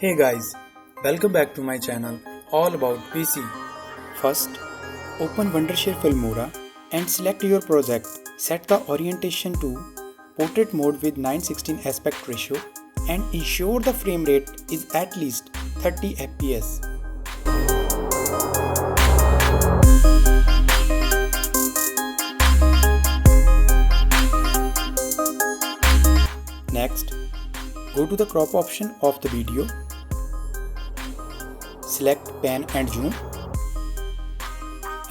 Hey guys, welcome back to my channel all about PC. First, open Wondershare Filmora and select your project. Set the orientation to portrait mode with 9:16 aspect ratio and ensure the frame rate is at least 30 fps. Next, go to the crop option of the video. Select pan and zoom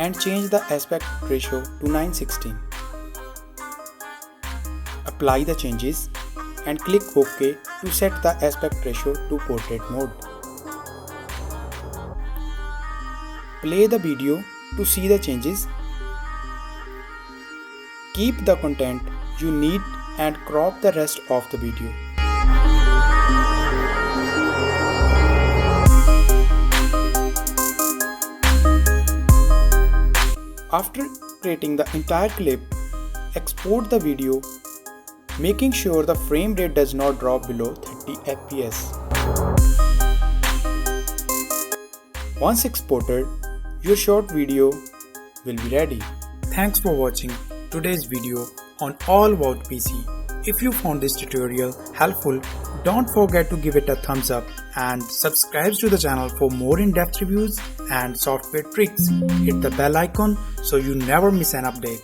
and change the aspect ratio to 9:16. Apply the changes and click OK to set the aspect ratio to portrait mode. Play the video to see the changes. Keep the content you need and crop the rest of the video. After creating the entire clip, export the video, making sure the frame rate does not drop below 30 fps. Once exported, your short video will be ready. Thanks for watching today's video on All About PC. If you found this tutorial helpful, don't forget to give it a thumbs up and subscribe to the channel for more in-depth reviews and software tricks. Hit the bell icon so you never miss an update.